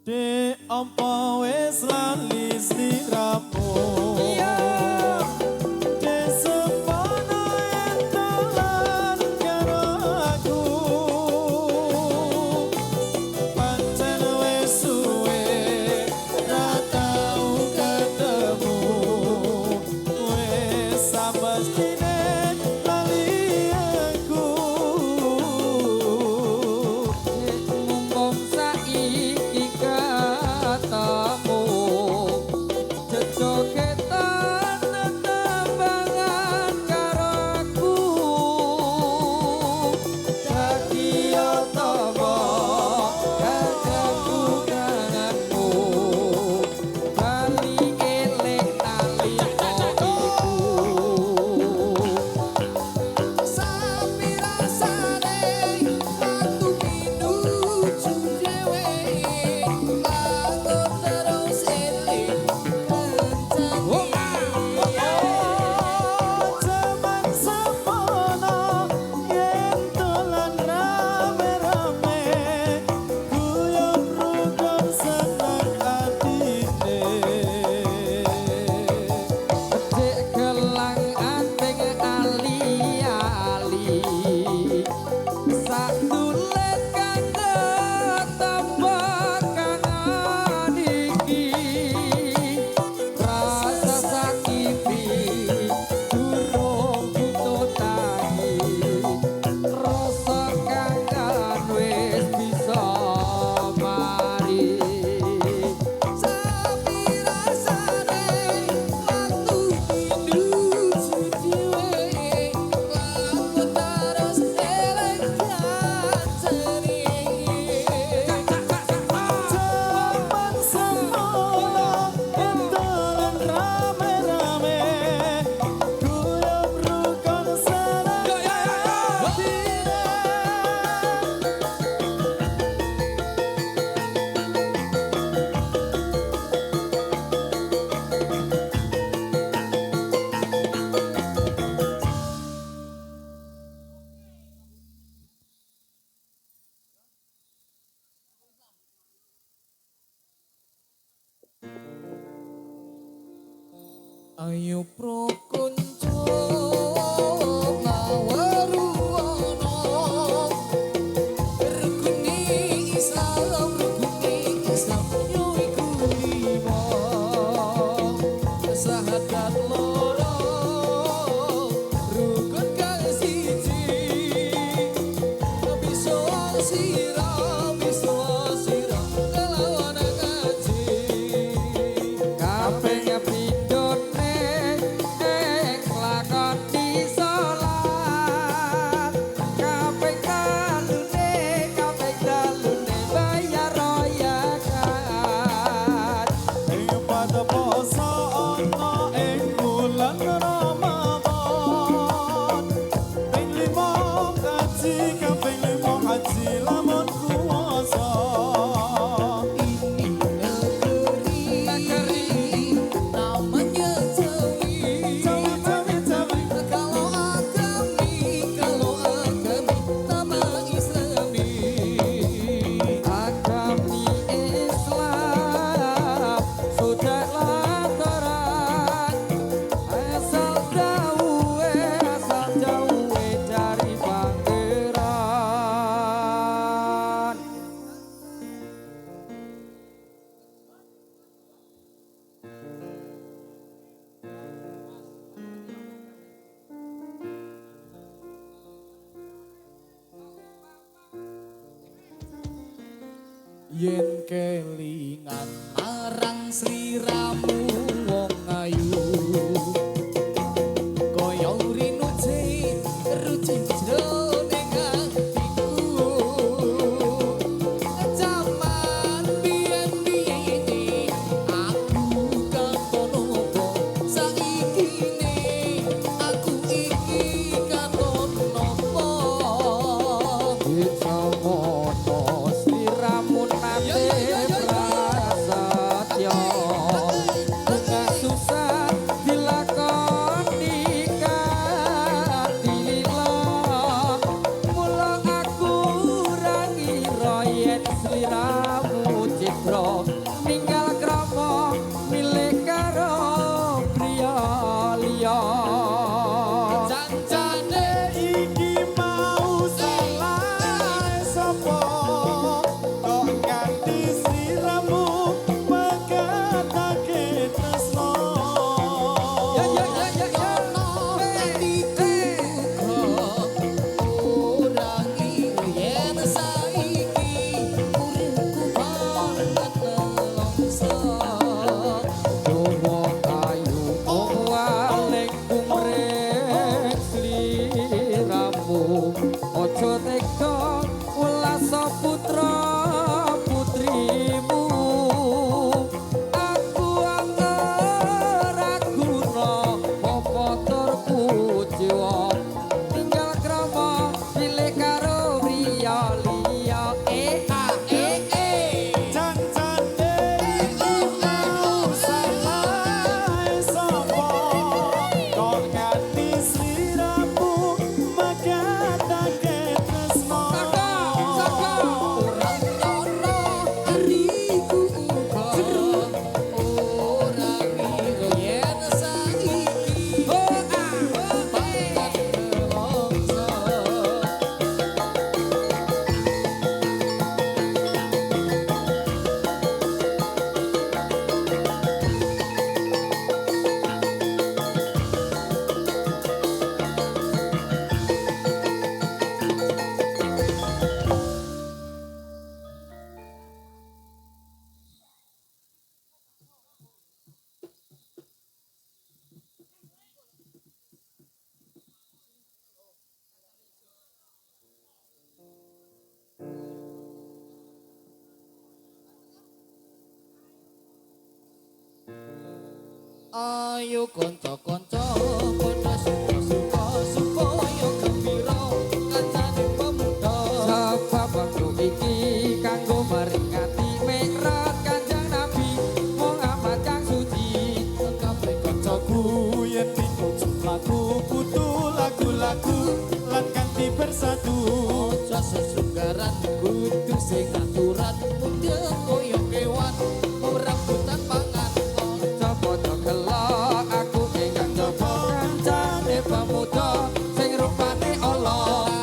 Dek apa wis lali sliramu Dek semono entalan karo aku Pancen wis suwe ra tau ketemu Wis samestine lali aku Mumpung saiki ketemu jejogetan tetembangan karo aku dadi otomo kaganggu kangenmu bali eling nalika iku Sapi rasane aku minuju dhewe aku terus eling kenceng Zaman semono yen dolan rame-rame Guyub rukun seneng atine Dek gelang anting ali-ali sak tulen kanggo tambah kangen iki rasa sakiti durung butuh tangi rasa kangen wis bisa mari Sapi rasane aku minuju dhewe aku terus eling Zaman semono yen dolan rame-rame Guyub rukun seneng atine Ayo prokonco mawaruwono rukuni Islam yo iku lima sahadat loro rukun kang siji bisa sira kelawan ngaji kabeh pindhone ing lakon di salat kabeh dalune bayar royakan Ing pada poso ana ing bulan Ramadan Ping limo kaji kaping limo haji lamun kuwasa ini negeri namanya Jawi kalau agami nama Islami agami Islam sudah lantaran asal jauh dari pangeran yen kelingan marang sliramu wong ayu kaya rinu ruci jroning atiku jaman biyen-biyen aku katon opo saikine aku iki katon opo bisa mono sliramu nate prasetyo putra ninggal krama milih karo priya liya. Jancane iki mau salah sapa kok nganti sliramu megatake tresno. Ya ya ya ya ya. ono atiku ora ngira yen saiki uripku banget nelongso. Dawa ayu waling kumrek sliramu aja tega welas putra putrimu. Aku ora guna apa turku jiwa tinggal krama pilih karo priya liya. Jancane iki mau salah sapa kok nganti sliramu megatake tresno. Ora ono ariku uga ora ngira yen saiki banget nelongso. Ayo kanca-kanca padha suka-suka supaya gembira kancane pemuda. Sebab waktu iki kanggo meringati mikrot Kanjeng Nabi Muhammad kang suci. Kabeh kancaku Ku yen dikucuk lagu kudu lagu-lagu lan kanthi bersatu. aja sesunggaran kudu sing aturan mundhe koyo kewan ora butan pangan. Coba gelok aku ingkang coba kancane pemuda sing rupane ala.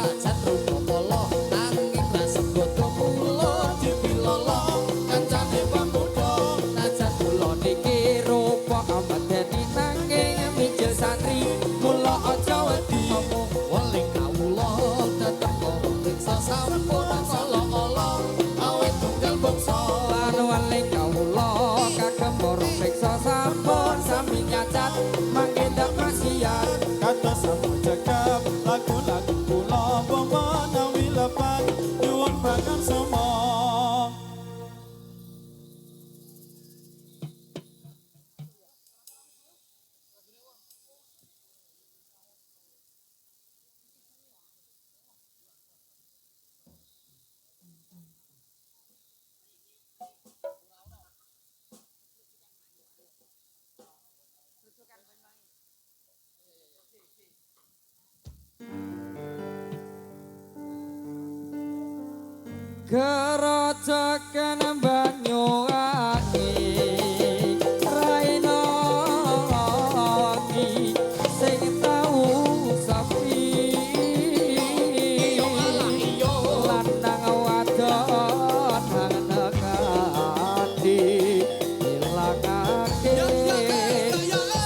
Ajan rupa polo nanging rasa bodo mulo dipilolo kancane pemuda. Najan kula niki rupa amat dadi nanging mijil santri mula aja wedi. Weling kawula dateng karo priksa sampun ala-ala awet tunggal bangsa. Lan weling kawula kagem borong priksa sampun sami nyacat mangke ndak maksiat. Kata sampun cekap lagu-lagu kula menawi lepat nyuwun banget semua. Kerocokan Banyuwangi Raina wangi sing tau sepi lanang wadon nekati ilangake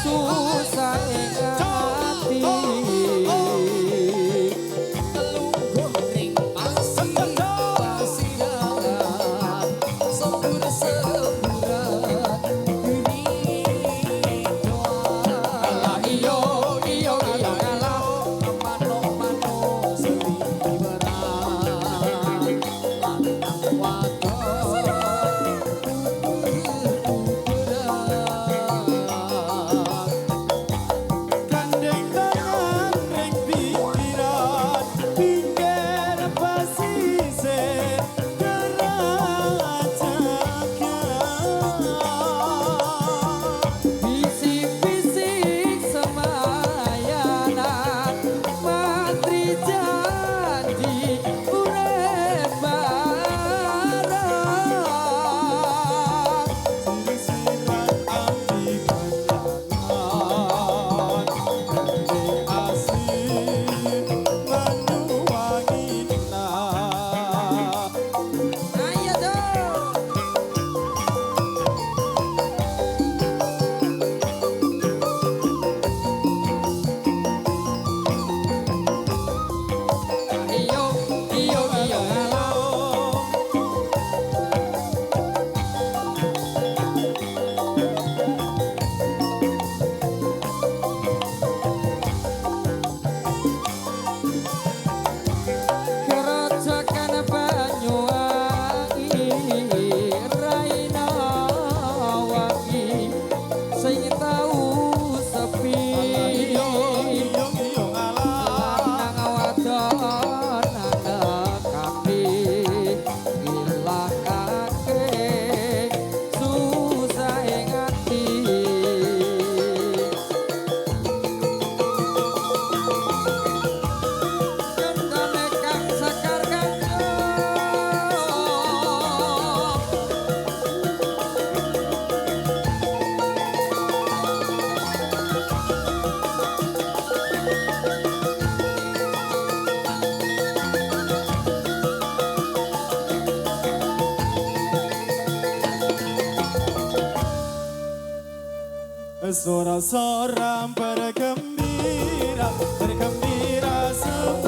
susah ing ati. Telungguh ring pasiran Sorak-sorak bergembira, bergembira semua.